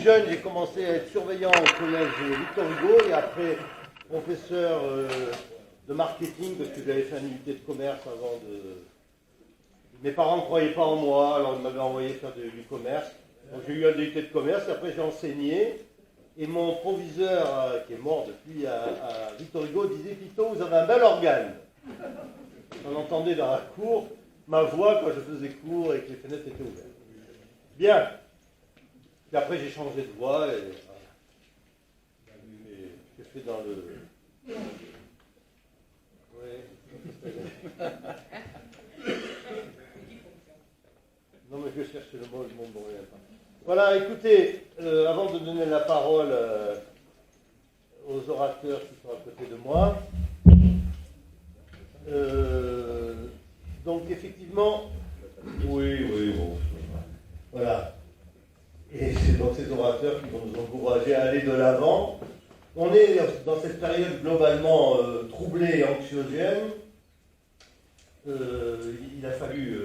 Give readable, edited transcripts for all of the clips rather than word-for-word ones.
jeune, j'ai commencé à être surveillant au collège Victor Hugo et après professeur de marketing parce que j'avais fait un unité de commerce avant de... Mes parents ne croyaient pas en moi, alors ils m'avaient envoyé faire du commerce. Donc j'ai eu un unité de commerce, après j'ai enseigné. Et mon proviseur, qui est mort depuis à Victor Hugo, disait « Pito, vous avez un bel organe ». On entendait dans la cour ma voix quand je faisais cours et que les fenêtres étaient ouvertes. Bien. Et après j'ai changé de voix et je fais dans le... Oui. Non mais je cherche le mot bon, rien pas. Voilà, écoutez, avant de donner la parole aux orateurs qui sont à côté de moi, donc effectivement, oui, bon, voilà. Et c'est donc ces orateurs qui vont nous encourager à aller de l'avant. On est dans cette période globalement troublée et anxiogène. Il a fallu,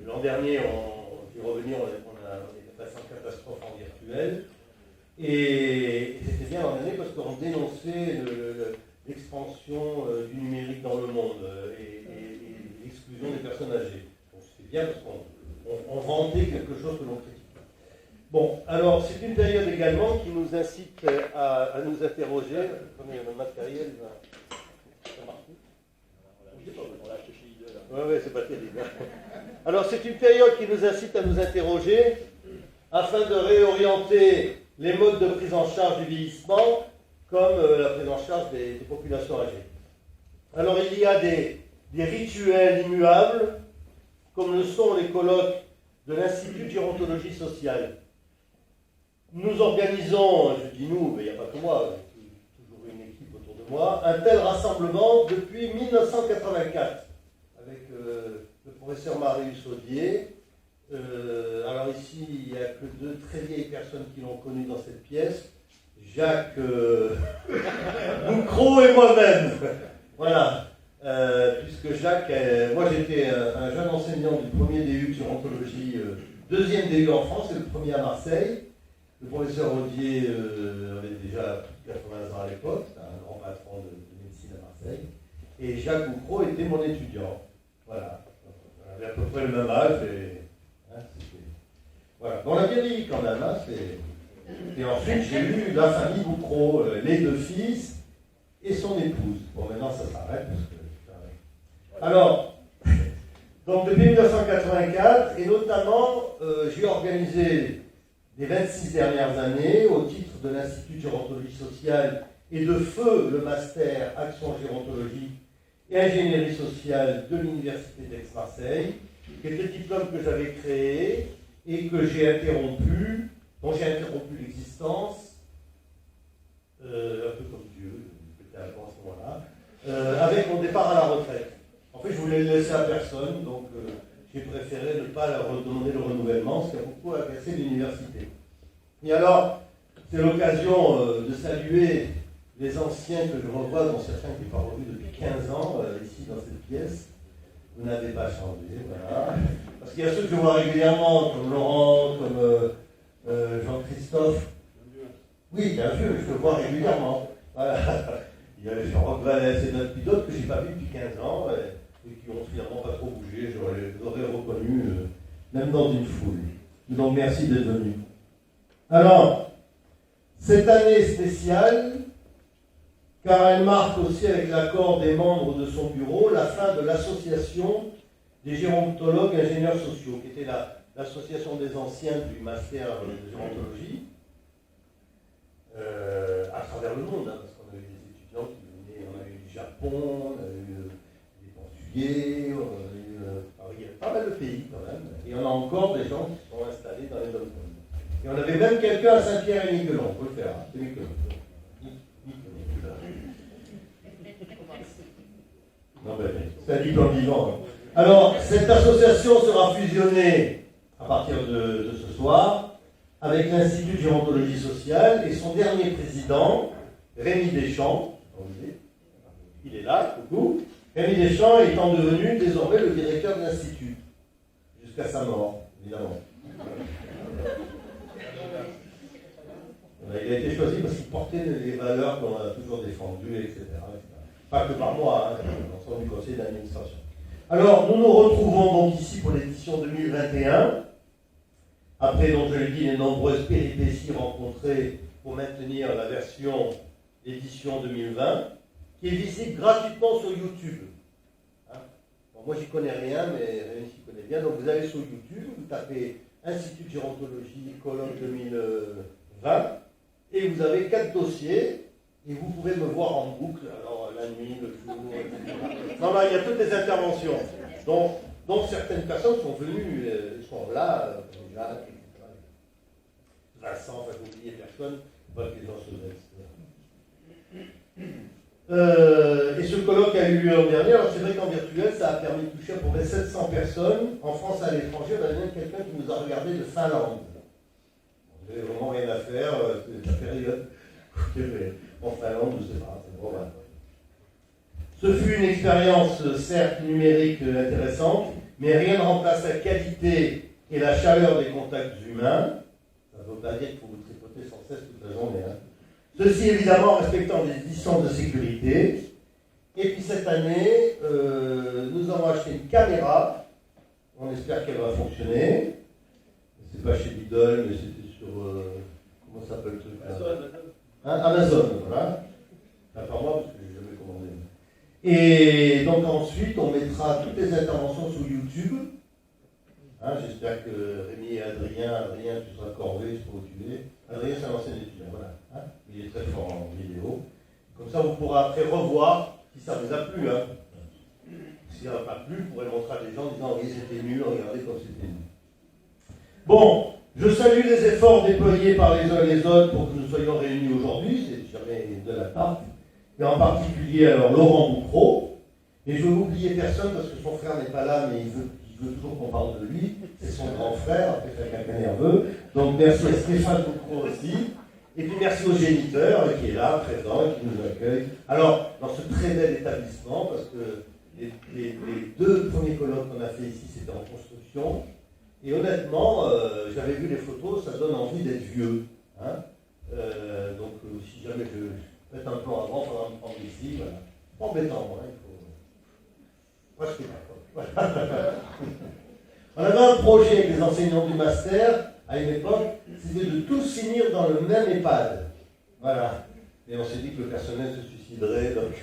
l'an dernier, on va revenir, on est passé en catastrophe en virtuel. Et c'était bien l'an dernier parce qu'on dénonçait l'expansion du numérique dans le monde et l'exclusion des personnes âgées. Donc c'était bien parce qu'on vantait quelque chose que l'on critiquait. Bon, alors c'est une période également qui nous incite à nous interroger. Attendez, le matériel ça marche plus. On l'a acheté chez Lidl. Oui, c'est pas terrible. Alors c'est une période qui nous incite à nous interroger afin de réorienter les modes de prise en charge du vieillissement comme la prise en charge des populations âgées. Alors il y a des rituels immuables comme le sont les colloques de l'Institut de gérontologie sociale. Nous organisons, je dis nous, mais il n'y a pas que moi, il y a toujours une équipe autour de moi, un tel rassemblement depuis 1984 avec le professeur Marius Audier. Alors ici, il n'y a que deux très vieilles personnes qui l'ont connu dans cette pièce, Jacques Boucro et moi-même. Voilà, puisque Jacques, moi j'étais un jeune enseignant du premier DU de gérontologie, deuxième DU en France et le premier à Marseille. Le professeur Audier avait déjà plus de 80 ans à l'époque, c'était un grand patron de médecine à Marseille. Et Jacques Boucro était mon étudiant. Voilà, on avait à peu près le même âge. Voilà. On a bien dit quand même. Et ensuite, j'ai eu la famille Boucro, les deux fils et son épouse. Bon, maintenant, ça s'arrête. Alors, donc depuis 1984, et notamment, j'ai organisé les 26 dernières années, au titre de l'Institut de gérontologie sociale et de feu le master Action gérontologie et ingénierie sociale de l'Université d'Aix-Marseille, qui était le diplôme que j'avais créé et que j'ai interrompu, dont j'ai interrompu l'existence, un peu comme Dieu, peut-être avant ce moment-là, avec mon départ à la retraite. En fait, je voulais le laisser à personne, donc j'ai préféré ne pas leur redemander le renouvellement, ce qui a beaucoup agacé l'université. Et alors, c'est l'occasion de saluer les anciens que je revois, dont certains qui n'ont pas revus depuis 15 ans, ici dans cette pièce. Vous n'avez pas changé, voilà. Parce qu'il y a ceux que je vois régulièrement, comme Laurent, comme Jean-Christophe. Oui, bien sûr, je le vois régulièrement. Voilà. Il y a Jean-Roch Vallès et d'autres que je n'ai pas vus depuis 15 ans et qui n'ont finalement pas trop bougé. Je les aurais reconnus, même dans une foule. Donc merci d'être venus. Alors, cette année spéciale, car elle marque aussi avec l'accord des membres de son bureau la fin de l'association des gérontologues ingénieurs sociaux, qui était l'association des anciens du master de gérontologie, à travers le monde, parce qu'on a eu des étudiants qui venaient, on a eu du Japon, on a eu des Portugais, il y a pas mal de pays quand même, et on a encore des gens qui sont installés dans les domaines. Et on avait même quelqu'un à Saint-Pierre-et-Miquelon, on peut le faire, c'est Miquelon. Non, ben, c'est un diplôme vivant. Alors, cette association sera fusionnée à partir de ce soir avec l'Institut de gérontologie sociale et son dernier président, Rémi Deschamps. Il est là, coucou. Rémi Deschamps étant devenu désormais le directeur de l'Institut, jusqu'à sa mort, évidemment. il a été choisi parce qu'il portait les valeurs qu'on a toujours défendues, etc. Pas que par moi, hein, l'ensemble du conseil d'administration. Alors, nous nous retrouvons donc ici pour l'édition 2021. Après, donc, je l'ai dit, les nombreuses péripéties rencontrées pour maintenir la version édition 2020, qui est visible gratuitement sur YouTube. Hein, bon, moi, j'y connais rien, mais Rémi s'y connaît bien. Donc, vous allez sur YouTube, vous tapez Institut de gérontologie, colloque 2020, et vous avez 4 dossiers, et vous pouvez me voir en boucle, alors la nuit, le jour, etc. Non, là, il y a toutes les interventions. Donc certaines personnes sont venues, sont là, Jacques, etc. Vincent, enfin, j'ai oublié personne, pas que les gens se laissent. Et ce colloque a eu lieu l'an dernier. Alors c'est vrai qu'en virtuel, ça a permis de toucher à peu près 700 personnes. En France et à l'étranger, on a même quelqu'un qui nous a regardé de Finlande. Vous n'avez vraiment rien à faire, c'est la période. En Finlande, je ne sais pas, c'est vraiment. Ce fut une expérience, certes numérique intéressante, mais rien ne remplace la qualité et la chaleur des contacts humains. Ça ne veut pas dire qu'il faut vous tripoter sans cesse toute la journée. Hein. Ceci évidemment en respectant des distances de sécurité. Et puis cette année, nous avons acheté une caméra. On espère qu'elle va fonctionner. C'est pas chez Lidl, mais c'était sur. Comment ça s'appelle le truc là Amazon, voilà. Enfin, pas moi, parce que je n'ai jamais commandé. Et donc ensuite, on mettra toutes les interventions sur YouTube. Hein, j'espère que Rémi et Adrien, tu seras corvé, je pourrais tuer. Adrien, c'est un ancien étudiant, voilà. Hein, il est très fort en vidéo. Comme ça, vous pourrez après revoir si ça vous a plu. Hein. Si ça n'a pas plu, vous pourrez le montrer à des gens en disant oui, c'était nul, regardez comme c'était nul. Bon, je salue les efforts déployés par les uns et les autres pour que nous soyons réunis aujourd'hui, c'est jamais de la part. Et en particulier alors Laurent Boucreau. Et je ne veux oublier personne parce que son frère n'est pas là, mais il veut toujours qu'on parle de lui. C'est son grand frère, après faire quelqu'un nerveux. Donc merci à Stéphane Boucreau aussi. Et puis merci au géniteur qui est là, présent, et qui nous accueille. Alors, dans ce très bel établissement, parce que les 2 premiers colloques qu'on a fait ici, c'était en construction. Et honnêtement, j'avais vu les photos, ça donne envie d'être vieux. Hein. Donc si jamais je mets un plan avant, pendant me prendre ici, voilà. Pas embêtant, hein, il faut. Moi je sais pas. Voilà. On avait un projet avec les enseignants du master, à une époque, c'était de tous finir dans le même EHPAD. Voilà. Et on s'est dit que le personnel se suiciderait, donc.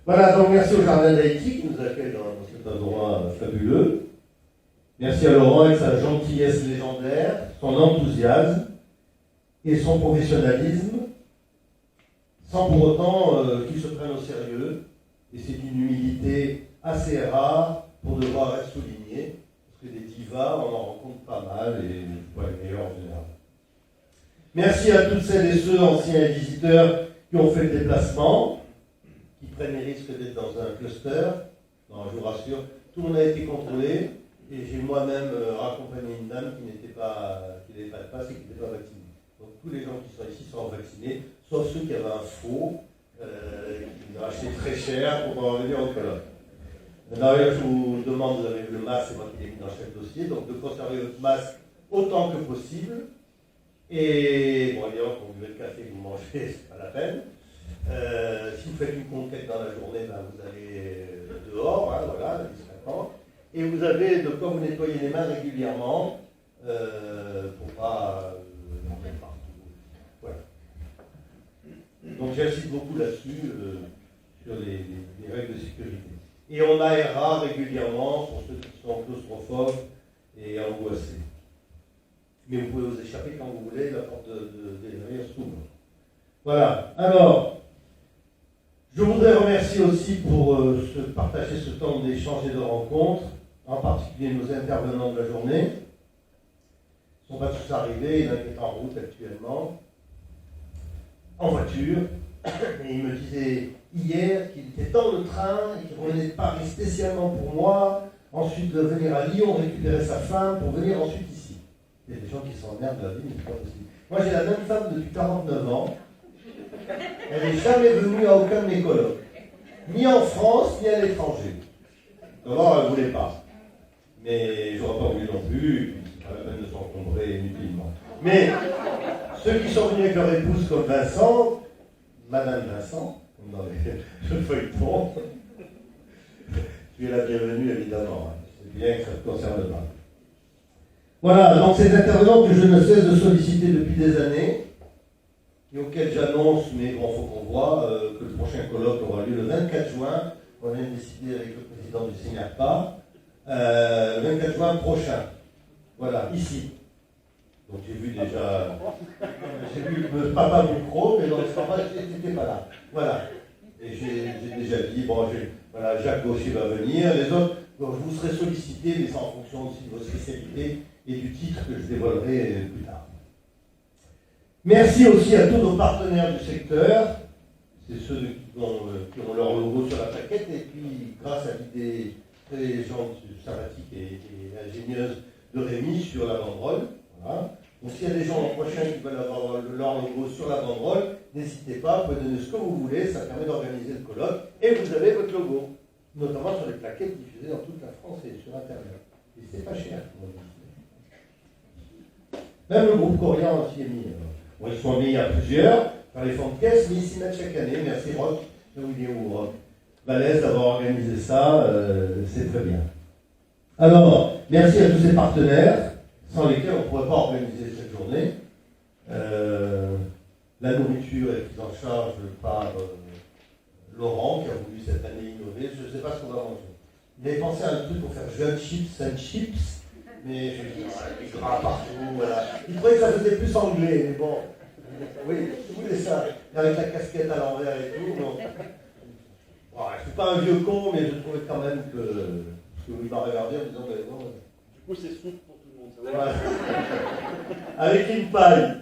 Voilà, donc merci au Jardin d'Haïti qui nous accueille dans cet endroit fabuleux. Merci à Laurent avec sa gentillesse légendaire, son enthousiasme et son professionnalisme, sans pour autant qu'il se prenne au sérieux. Et c'est une humilité assez rare pour devoir être soulignée, parce que des divas, on en rencontre pas mal, et pas les meilleurs en général. Merci à toutes celles et ceux, anciens et visiteurs, qui ont fait le déplacement, qui prennent les risques d'être dans un cluster. Non, je vous rassure, tout le monde a été contrôlé. Et j'ai moi-même raccompagné une dame qui n'avait pas de passe et qui n'était pas vaccinée. Donc tous les gens qui sont ici sont vaccinés, sauf ceux qui avaient un faux, qui ont acheté très cher pour pouvoir venir au colloque. Maintenant, je vous demande, vous avez le masque, c'est moi qui l'ai mis dans chaque dossier, donc de conserver votre masque autant que possible. Et bon, évidemment, quand vous buvez le café que vous mangez, c'est pas la peine. Si vous faites une conquête dans la journée, ben, vous allez dehors, hein, voilà, discrètement. Et vous avez de quoi vous nettoyer les mains régulièrement pour pas monter partout. Voilà. Donc j'insiste beaucoup là-dessus, sur les règles de sécurité. Et on aérera régulièrement pour ceux qui sont claustrophobes et angoissés. Mais vous pouvez vous échapper quand vous voulez, la porte des derrière s'ouvre. Voilà. Alors, je voudrais remercier aussi pour partager ce temps d'échange et de rencontre, en particulier nos intervenants de la journée. Ils ne sont pas tous arrivés, il y en a qui est en route actuellement, en voiture. Et il me disait hier qu'il était dans le train et qu'il revenait de Paris spécialement pour moi, ensuite de venir à Lyon récupérer sa femme pour venir ensuite ici. Il y a des gens qui s'emmerdent de la vie, mais c'est pas possible. Moi j'ai la même femme depuis 49 ans. Elle n'est jamais venue à aucun de mes colloques. Ni en France, ni à l'étranger. D'abord, elle ne voulait pas. Mais je n'aurais pas voulu non plus, et puis c'est pas la peine de s'encombrer inutilement. Mais Ceux qui sont venus avec leur épouse comme Vincent, Madame Vincent, comme dans les feuilletons, tu es la bienvenue évidemment. C'est bien que ça te concerne pas. Voilà, donc ces intervenants que je ne cesse de solliciter depuis des années, et auxquels j'annonce, mais bon, il faut qu'on voit que le prochain colloque aura lieu le 24 juin. On vient de décider avec le président du CINERPA, le 24 juin prochain. Voilà, ici. Donc j'ai vu déjà, j'ai vu le papa micro, mais dans le format, je n'étais pas là. Voilà. Et j'ai déjà dit, bon, voilà, Jacques Gaucher va venir, les autres, donc vous serez sollicités, mais c'est en fonction aussi de vos spécialités et du titre que je dévoilerai plus tard. Merci aussi à tous nos partenaires du secteur, c'est ceux qui ont leur logo sur la plaquette, et puis grâce à l'idée très gentille, sympathique et ingénieuse de Rémi sur la banderole. Voilà. Donc s'il y a des gens l'an prochain qui veulent avoir leur logo sur la banderole, n'hésitez pas, vous pouvez donner ce que vous voulez, ça permet d'organiser le colloque, et vous avez votre logo, notamment sur les plaquettes diffusées dans toute la France et sur Internet. Et c'est pas cher. Même le groupe Corian aussi est mis. Bon, ils sont mis à plusieurs, par les fonds de caisse, mais ils s'y mettent chaque année. Merci Roch, Roch Valès d'avoir organisé ça, c'est très bien. Alors, merci à tous ces partenaires, sans lesquels on ne pourrait pas organiser cette journée. La nourriture est prise en charge par Laurent, qui a voulu cette année innover. Je ne sais pas ce qu'on va manger. Il avait pensé à un truc pour faire jeune chips, and chips, mais je lui ai dit, du gras partout, voilà. Il trouvait que ça faisait plus anglais, mais bon. Oui, je voulais ça, avec la casquette à l'envers et tout. Bon, je ne suis pas un vieux con, mais je trouvais quand même qu'il m'a regardé en disant, mais bon. Du coup, c'est souple pour tout le monde. Voilà. Avec une paille.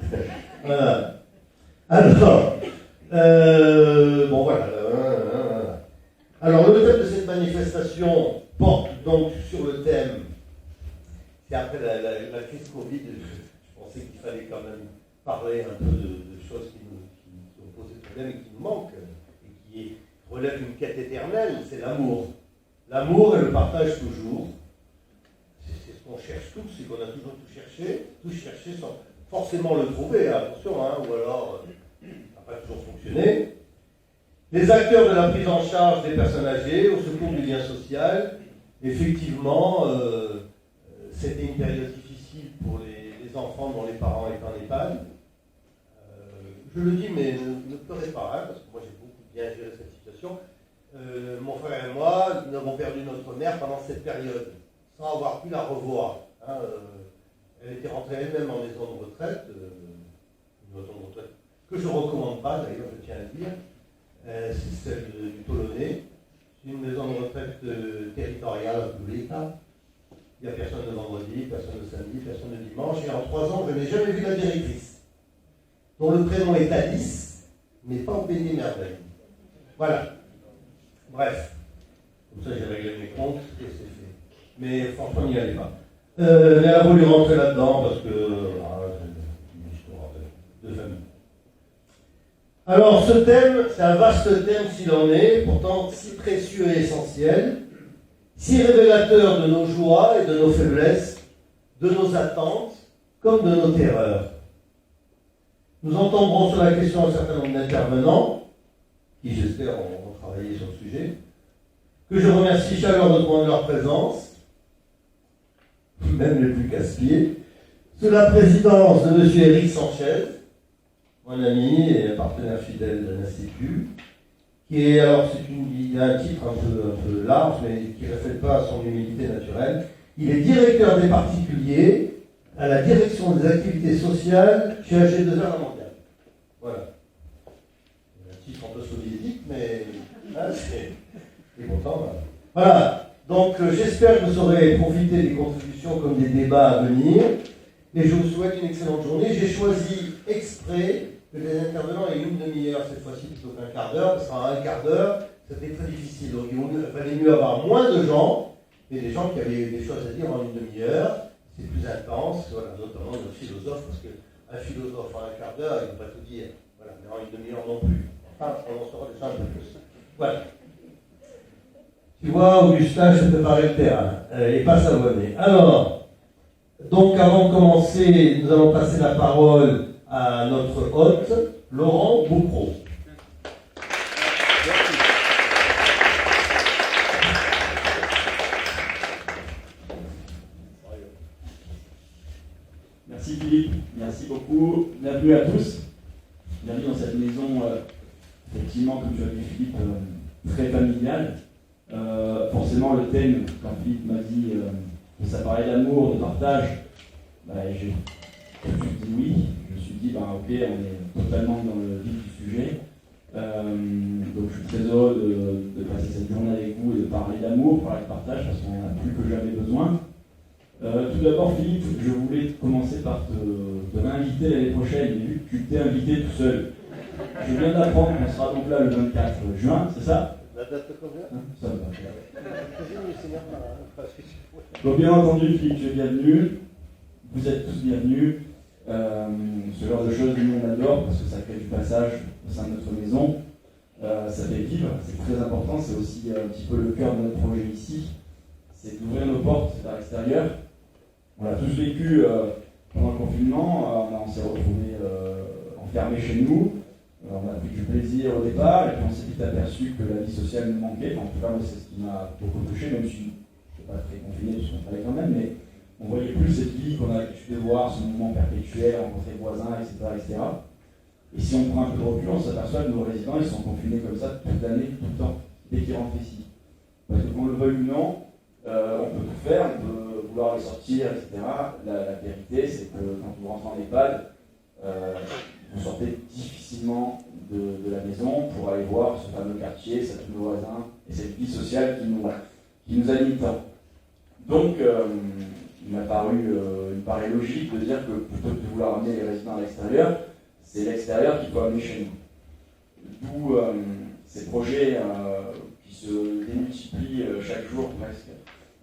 Voilà. Alors, bon voilà. Alors, le thème de cette manifestation porte donc sur le thème, c'est après la crise Covid, je pensais qu'il fallait quand même parler un peu de choses qui ont posé problème et qui nous manquent, et qui relèvent d'une quête éternelle, c'est l'amour. L'amour et le partage toujours. C'est ce qu'on cherche tous, c'est qu'on a toujours tout cherché sans forcément le trouver, attention, hein, ou alors ça n'a pas toujours fonctionné. Les acteurs de la prise en charge des personnes âgées, au secours du lien social, effectivement, c'était une période difficile pour les enfants dont les parents étaient en EHPAD. Je le dis, mais ne pleurez pas, hein, parce que moi j'ai beaucoup bien géré cette situation. Mon frère et moi, nous avons perdu notre mère pendant cette période, sans avoir pu la revoir. Hein, elle était rentrée elle-même en maison de retraite, une maison de retraite que je ne recommande pas, d'ailleurs, je tiens à le dire. C'est celle du Polonais. C'est une maison de retraite territoriale publique. Il n'y a personne le vendredi, personne le samedi, personne le dimanche. Et en 3 ans, je n'ai jamais vu la directrice, dont le prénom est Alice, mais pas au pays des merveilles. Voilà. Bref. Comme ça, j'ai réglé mes comptes et c'est fait. Mais franchement, n'y allez pas. Elle a voulu rentrer là-dedans parce que c'est une histoire de famille. Alors, ce thème, c'est un vaste thème s'il en est, pourtant si précieux et essentiel, si révélateur de nos joies et de nos faiblesses, de nos attentes, comme de nos terreurs. Nous entendrons sur la question un certain nombre d'intervenants, qui j'espère ont travaillé sur le sujet, que je remercie chaleureusement de leur présence, même les plus casse-pieds, sous la présidence de M. Éric Sanchez, mon ami et partenaire fidèle de l'Institut, qui est, alors il a un titre un peu large, mais qui ne reflète pas son humilité naturelle. Il est directeur des particuliers à la direction des activités sociales chez AG2R La Mondiale. Voilà. Un titre un peu soviétique, mais là, c'est content. Voilà. Donc, j'espère que vous saurez profiter des contributions comme des débats à venir. Et je vous souhaite une excellente journée. J'ai choisi exprès que les intervenants aient une demi-heure cette fois-ci plutôt qu'un quart d'heure, parce qu'en un quart d'heure, c'était très difficile. Donc il fallait mieux avoir moins de gens, et des gens qui avaient des choses à dire en une demi-heure. C'est plus intense, voilà, notamment nos philosophes, parce qu'un philosophe en un quart d'heure, il ne peut pas tout dire, voilà, mais en une demi-heure non plus. Enfin, on en saura déjà un peu plus. Voilà. Tu vois, Augustin, je préparais le terrain, et pas s'abonner. Alors, donc avant de commencer, nous allons passer la parole à notre hôte, Laurent Boucro. Merci Philippe, merci beaucoup. Bienvenue à tous. Bienvenue dans cette maison, effectivement, comme tu as dit Philippe, très familiale. Forcément, le thème, quand Philippe m'a dit que ça parlait d'amour, de partage, j'ai dit oui. Je me suis dit, ok, on est totalement dans le vif du sujet. Donc je suis très heureux de passer cette journée avec vous et de parler d'amour, parler de partage, parce qu'on en a plus que jamais besoin. Tout d'abord, Philippe, je voulais commencer par te réinviter l'année prochaine. J'ai vu que tu t'es invité tout seul. Je viens d'apprendre qu'on sera donc là le 24 juin, c'est ça? La date de combien? Ça va. Donc bien entendu, Philippe, tu es bienvenu. Vous êtes tous bienvenus. Ce genre de choses, nous on adore parce que ça crée du passage au sein de notre maison. Ça fait vivre, c'est très important. C'est aussi un petit peu le cœur de notre projet ici. C'est d'ouvrir nos portes vers l'extérieur. On l'a tous vécu pendant le confinement. On s'est retrouvés enfermés chez nous. On a pris du plaisir au départ et puis on s'est vite aperçu que la vie sociale nous manquait. En tout cas, moi, c'est ce qui m'a beaucoup touché, même si je n'étais pas très confiné, parce qu'on travaillait quand même, mais on voyait plus cette vie qu'on a l'habitude de voir, ce mouvement perpétuel, rencontrer les voisins, etc. Et si on prend un peu de recul, on s'aperçoit que nos résidents, ils sont confinés comme ça toute l'année, tout le temps, dès qu'ils rentrent ici. Parce que qu'on le veuille ou non, on peut tout faire, on peut vouloir les sortir, etc. La vérité, c'est que quand vous rentrez en EHPAD, vous sortez difficilement de la maison pour aller voir ce fameux quartier, ces fameux voisins et cette vie sociale qui nous anime tant. Donc, il me paraît logique de dire que plutôt que de vouloir amener les résidents à l'extérieur, c'est l'extérieur qu'il faut amener chez nous. D'où ces projets qui se démultiplient chaque jour presque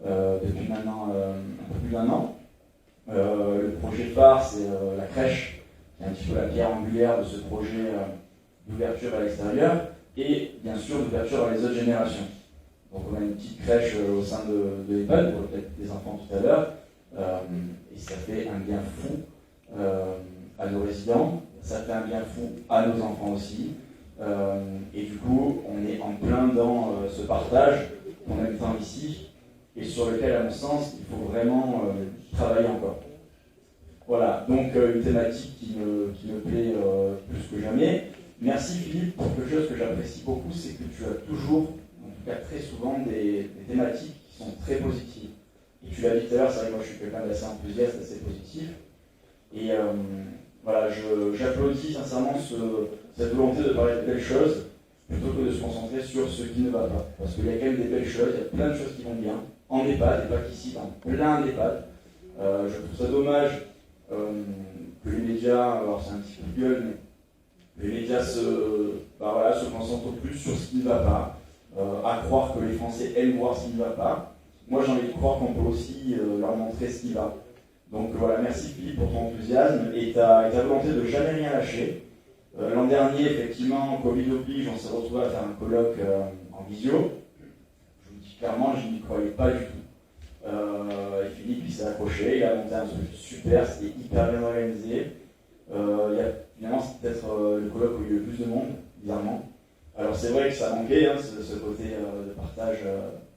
depuis maintenant un peu plus d'1 an. Le projet phare, c'est la crèche, qui est un petit peu la pierre angulaire de ce projet d'ouverture à l'extérieur et bien sûr d'ouverture à les autres générations. Donc on a une petite crèche au sein de l'EHPAD, on voit peut-être des enfants tout à l'heure, et ça fait un bien fou à nos résidents, ça fait un bien fou à nos enfants aussi, et du coup on est en plein dans ce partage qu'on aime tant ici, et sur lequel à mon sens il faut vraiment travailler encore. Voilà, donc une thématique qui me plaît plus que jamais. Merci Philippe pour quelque chose que j'apprécie beaucoup, c'est que tu as toujours, en tout cas très souvent, des thématiques qui sont très positives. Et tu l'as dit tout à l'heure, c'est vrai que moi je suis quelqu'un d'assez enthousiaste, assez positif. Et voilà, j'applaudis sincèrement cette volonté de parler de belles choses, plutôt que de se concentrer sur ce qui ne va pas. Parce qu'il y a quand même des belles choses, il y a plein de choses qui vont bien, en EHPAD, et pas qu'ici, dans plein d'EHPAD. Je trouve ça dommage que les médias, alors c'est un petit coup de gueule, mais les médias se concentrent plus sur ce qui ne va pas, à croire que les Français aiment voir ce qui ne va pas. Moi j'ai envie de croire qu'on peut aussi leur montrer ce qui va. Donc voilà, merci Philippe pour ton enthousiasme et ta volonté de jamais rien lâcher. L'an dernier, effectivement, Covid oblige, on s'est retrouvé à faire un colloque en visio. Je vous dis clairement, je n'y croyais pas du tout. Et Philippe il s'est accroché, il a monté un truc super, c'était hyper bien organisé. Finalement c'est peut-être le colloque où il y a eu le plus de monde, bizarrement. Alors c'est vrai que ça manquait, ce côté de partage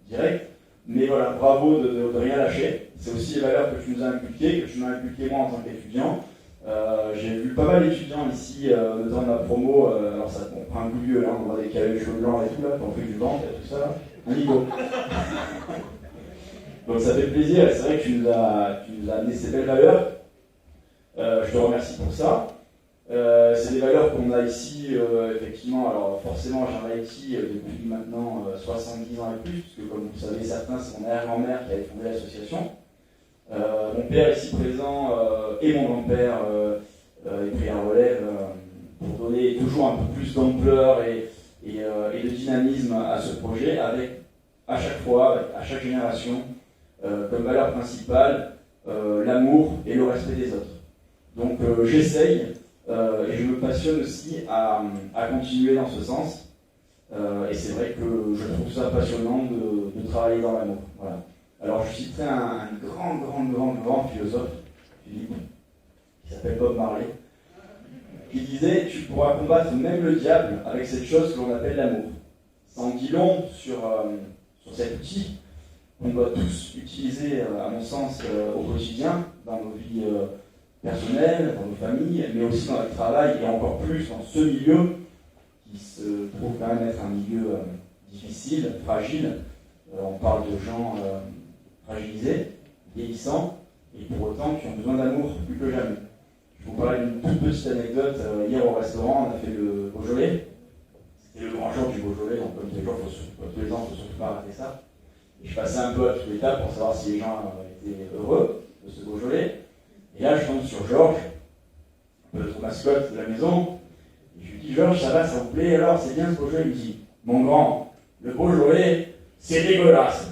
direct, mais voilà, bravo de rien lâcher. C'est aussi les valeurs que tu nous as inculquées, que tu m'as inculquées moi en tant qu'étudiant. J'ai vu pas mal d'étudiants ici dans ma promo, alors ça on prend un coup de vieux, là, on voit des calés cheveux blancs et tout, là, on fait du ventre et tout ça, là. Un niveau. Donc ça fait plaisir, et c'est vrai que tu nous as amené ces belles valeurs. Je te remercie pour ça. C'est des valeurs qu'on a ici, effectivement. Alors forcément, j'en ai ici depuis maintenant 70 ans et plus, puisque comme vous le savez, certains, c'est mon arrière-grand-mère qui avait fondé l'association. Mon père ici présent et mon grand-père est pris à relève pour donner toujours un peu plus d'ampleur et de dynamisme à ce projet, avec à chaque fois, à chaque génération, comme valeur principale, l'amour et le respect des autres. Donc j'essaye, et je me passionne aussi à continuer dans ce sens. Et c'est vrai que je trouve ça passionnant de travailler dans l'amour. Voilà. Alors je citerai un grand philosophe, Philippe, qui s'appelle Bob Marley. qui disait « Tu pourras combattre même le diable avec cette chose que l'on appelle l'amour ». Ça en dit long sur cet outil qu'on doit tous utiliser, à mon sens, au quotidien, dans nos vies personnelles, dans nos familles, mais aussi dans le travail, et encore plus dans ce milieu qui se trouve quand même être un milieu difficile, fragile. On parle de gens fragilisés, vieillissants, et pour autant qui ont besoin d'amour plus que jamais. Je vous parlais d'une toute petite anecdote. Hier au restaurant, on a fait le Beaujolais. C'était le grand jour du Beaujolais, donc comme tous les ans, il ne faut surtout pas rater ça. Et je passais un peu à toutes les tables pour savoir si les gens étaient heureux de ce Beaujolais. Et là, je tombe sur Georges, notre mascotte de la maison. Et je lui dis, Georges, ça va, ça vous plaît? Alors, c'est bien ce Beaujolais? Il me dit, mon grand, le Beaujolais, c'est dégueulasse.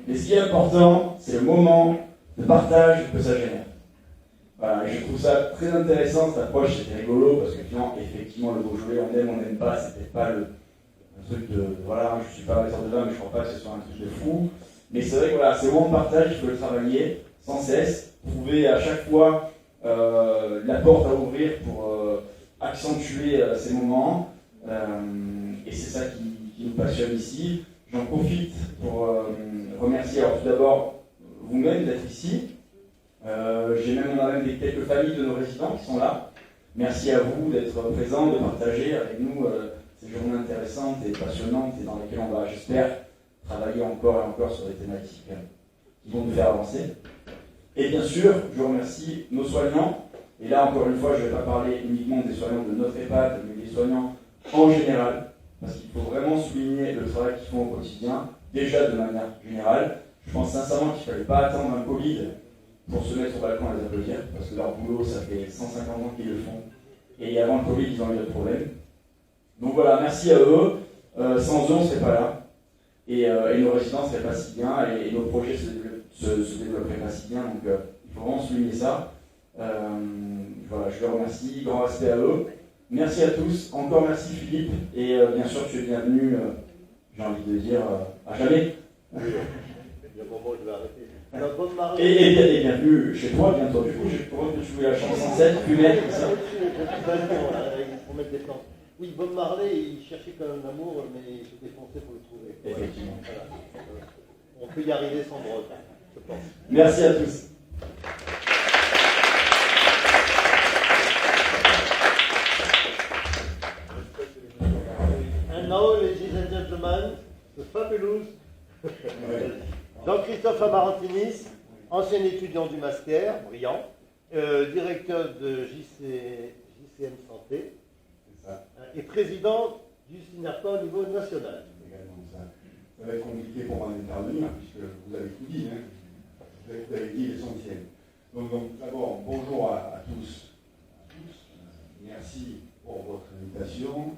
Mais ce qui est important, c'est le moment de partage que ça génère. Voilà, et je trouve ça très intéressant, cette approche, c'était rigolo, parce que finalement, effectivement, le Beaujolais, on n'aime pas, c'est peut-être pas un truc de, voilà, je suis pas amateur de vin, mais je crois pas que ce soit un truc de fou. Mais c'est vrai que voilà, c'est le moment de partage, il faut le travailler sans cesse, trouver à chaque fois la porte à ouvrir pour accentuer ces moments, et c'est ça qui nous passionne ici. J'en profite pour remercier, alors tout d'abord, vous-même d'être ici. On a même quelques familles de nos résidents qui sont là. Merci à vous d'être présents, de partager avec nous ces journées intéressantes et passionnantes et dans lesquelles on va, j'espère, travailler encore et encore sur des thématiques qui vont nous faire avancer. Et bien sûr, je remercie nos soignants. Et là, encore une fois, je ne vais pas parler uniquement des soignants de notre EHPAD, mais des soignants en général, parce qu'il faut vraiment souligner le travail qu'ils font au quotidien, déjà de manière générale. Je pense sincèrement qu'il ne fallait pas attendre un Covid pour se mettre au balcon et les applaudir, parce que leur boulot, ça fait 150 ans qu'ils le font. Et avant le Covid, ils ont eu d'autres problèmes. Donc voilà, merci à eux. Sans eux, on ne serait pas là. Et nos résidents ne seraient pas si bien, et nos projets se développeraient pas si bien. Donc il faut vraiment souligner ça. Voilà, je les remercie. Grand respect à eux. Merci à tous. Encore merci Philippe. Et bien sûr, tu es bienvenu, j'ai envie de dire, à jamais. Il y a un moment où je vais arrêter. Alors, Bob Marley. Et bienvenue chez toi, bientôt. Du coup, je crois que tu voulais la chanson 7, fumette, tout ça. Pour mettre des plans. Oui, Bob Marley, il cherchait quand même l'amour, mais il se défonçait pour le trouver. Effectivement. Voilà. On peut y arriver sans brosse, je pense. Merci à tous. And now, ladies and gentlemen, the fabulous Jean-Christophe Amarantinis, ancien étudiant du Master, brillant, directeur de JCM Santé, et président du SINAPA au niveau national. Également ça. Ça va être compliqué pour moi d'intervenir, puisque vous avez tout dit, hein. Vous avez dit l'essentiel. Donc d'abord, bonjour à tous. Merci pour votre invitation,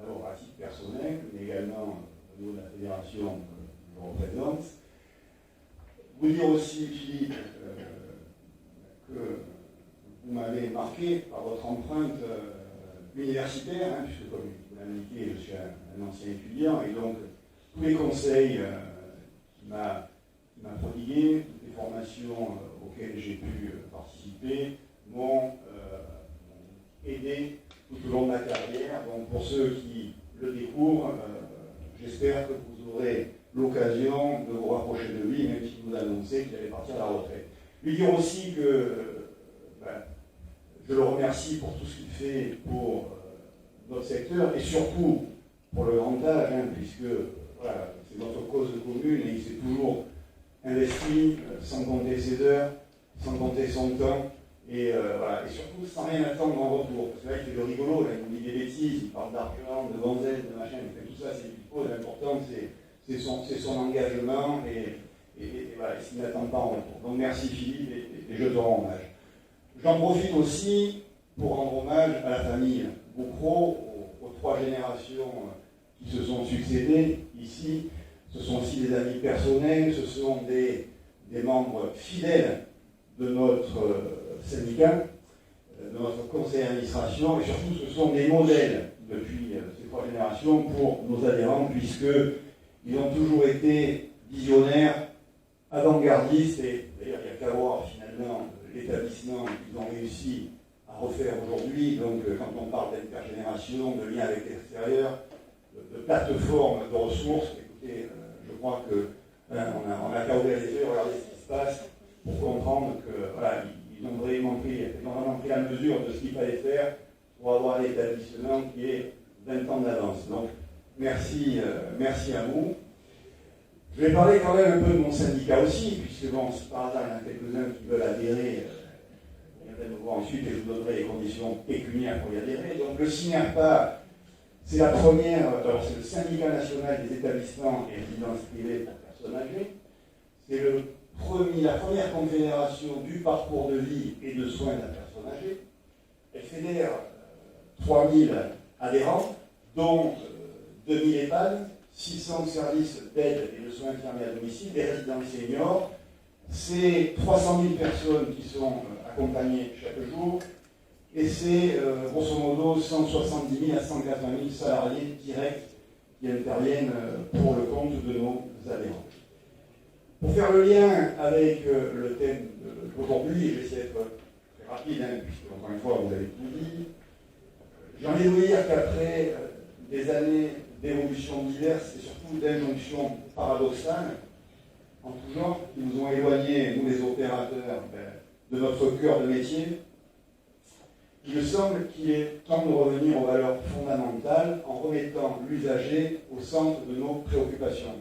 d'abord à titre personnel, mais également au niveau de la fédération que je représente. Vous dire aussi, Philippe, que vous m'avez marqué par votre empreinte universitaire, hein, puisque comme vous l'avez indiqué, je suis un ancien étudiant, et donc tous les conseils qu'il m'a prodigués, toutes les formations auxquelles j'ai pu participer, m'ont aidé tout au long de ma carrière. Donc pour ceux qui le découvrent, j'espère que vous aurez l'occasion de vous rapprocher de lui, même s'il vous a annoncé qu'il allait partir à la retraite. Lui dire aussi que je le remercie pour tout ce qu'il fait pour notre secteur et surtout pour le grand âge, hein, puisque voilà, c'est notre cause commune et il s'est toujours investi sans compter ses heures, sans compter son temps et, voilà, et surtout sans rien attendre en retour. Parce que là, il fait le rigolo, là, il nous dit des bêtises, il parle d'argent, de gonzesse, de machin, il fait tout ça, c'est du faux. L'important, c'est son engagement et voilà, ce qu'il n'attend pas en retour. Donc merci Philippe et je te rends hommage. J'en profite aussi pour rendre hommage à la famille Boucro, aux 3 générations qui se sont succédées ici. Ce sont aussi des amis personnels, ce sont des membres fidèles de notre syndicat, de notre conseil d'administration, et surtout ce sont des modèles depuis ces 3 générations pour nos adhérents, puisqu'ils ont toujours été visionnaires, avant-gardistes, et d'ailleurs il n'y a qu'à voir finalement l'établissement qu'ils ont réussi à refaire aujourd'hui. Donc, quand on parle d'intergénération, de lien avec l'extérieur, de plateforme de ressources, écoutez, je crois que on a qu'à ouvrir les yeux, regarder ce qui se passe pour comprendre que voilà, ils ont vraiment pris la mesure de ce qu'il fallait faire pour avoir un établissement qui est 20 ans d'avance. Donc, merci à vous. Je vais parler quand même un peu de mon syndicat aussi, puisque bon, si par hasard il y en a quelques-uns qui veulent adhérer, viendrez me voir ensuite et je vous donnerai les conditions pécuniaires pour y adhérer. Donc le SINERPA, c'est la première, alors c'est le syndicat national des établissements et résidences privées pour personnes âgées. C'est la première confédération du parcours de vie et de soins de la personne âgée. Elle fédère 3000 adhérents, dont 2000 EHPAD, 600 services d'aide et de soins infirmiers à domicile, des résidents seniors. C'est 300 000 personnes qui sont accompagnées chaque jour. Et c'est grosso modo 170 000 à 180 000 salariés directs qui interviennent pour le compte de nos adhérents. Pour faire le lien avec le thème d'aujourd'hui, je vais essayer d'être très rapide, puisque encore une fois vous avez tout dit, j'ai envie de vous dire qu'après des années d'évolutions diverses et surtout d'injonctions paradoxales en tout genre, qui nous ont éloignés, nous les opérateurs, de notre cœur de métier, il me semble qu'il est temps de revenir aux valeurs fondamentales en remettant l'usager au centre de nos préoccupations,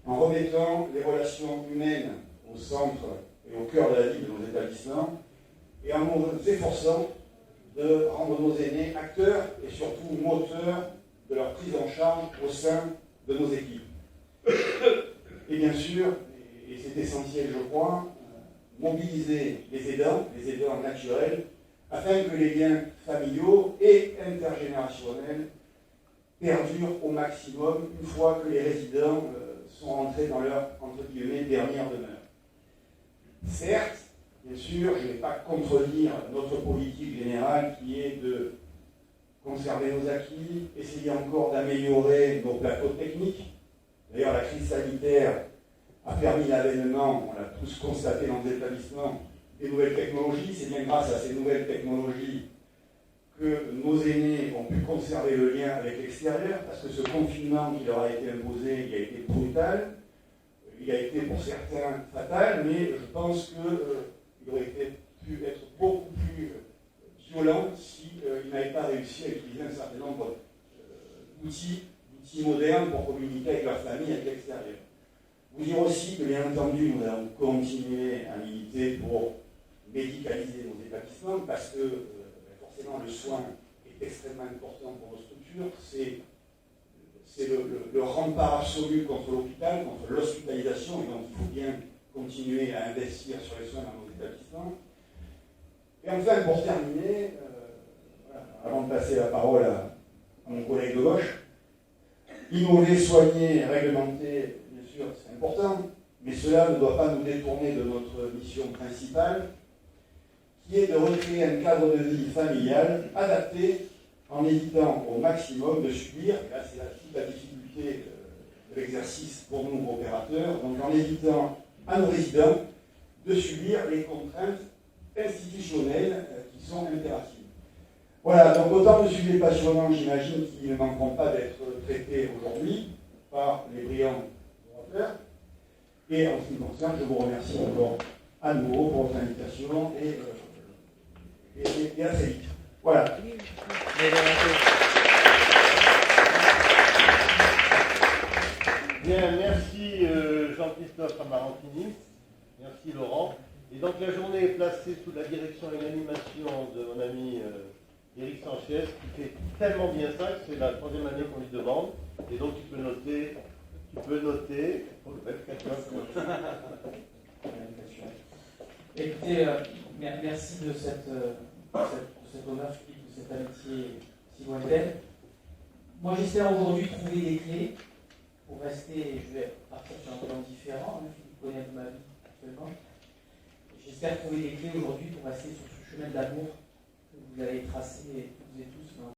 en remettant les relations humaines au centre et au cœur de la vie de nos établissements, et en nous efforçant de rendre nos aînés acteurs et surtout moteurs de leur prise en charge au sein de nos équipes. Et bien sûr, et c'est essentiel je crois, mobiliser les aidants naturels, afin que les liens familiaux et intergénérationnels perdurent au maximum une fois que les résidents sont rentrés dans leur, entre guillemets, dernière demeure. Certes, bien sûr, je ne vais pas contredire notre politique générale qui est de conserver nos acquis, essayer encore d'améliorer nos plateaux techniques. D'ailleurs, la crise sanitaire a permis l'avènement, on l'a tous constaté dans les établissements, des nouvelles technologies. C'est bien grâce à ces nouvelles technologies que nos aînés ont pu conserver le lien avec l'extérieur, parce que ce confinement qui leur a été imposé, il a été brutal, il a été pour certains fatal, mais je pense qu'il aurait pu être beaucoup plus violent s'il n'avait pas réussi à utiliser un certain nombre d'outils modernes pour communiquer avec leur famille, avec l'extérieur. Vous dire aussi que, bien entendu, nous allons continuer à militer pour médicaliser nos établissements, parce que forcément le soin est extrêmement important pour nos structures. C'est le rempart absolu contre l'hôpital, contre l'hospitalisation, et donc il faut bien continuer à investir sur les soins dans nos établissements. Et enfin, pour terminer, avant de passer la parole à mon collègue de gauche, innover, soigner, réglementer, bien sûr, c'est important, mais cela ne doit pas nous détourner de notre mission principale, qui est de recréer un cadre de vie familial adapté en évitant au maximum de subir, et là c'est toute la difficulté de l'exercice pour nous opérateurs, donc en évitant à nos résidents de subir les contraintes institutionnelles qui sont impératives. Voilà, donc autant de sujets passionnants, j'imagine, qui ne manqueront pas d'être traités aujourd'hui par les brillants orateurs. Et en ce qui me concerne, je vous remercie encore à nouveau pour votre invitation et à très vite. Voilà. Bien, merci Jean-Christophe Amarantini, merci Laurent. Et donc la journée est placée sous la direction et l'animation de mon ami Éric Sanchez, qui fait tellement bien ça que c'est la 3e année qu'on lui demande. Et donc tu peux noter, oh, le bel Écoutez, merci de cet honneur, de cette amitié si lointaine. Moi, j'espère aujourd'hui trouver des clés pour rester, je vais partir sur un plan différent, Philippe connaît ma vie actuellement. J'espère trouver des clés aujourd'hui pour rester sur ce chemin d'amour que vous avez tracé toutes et tous dans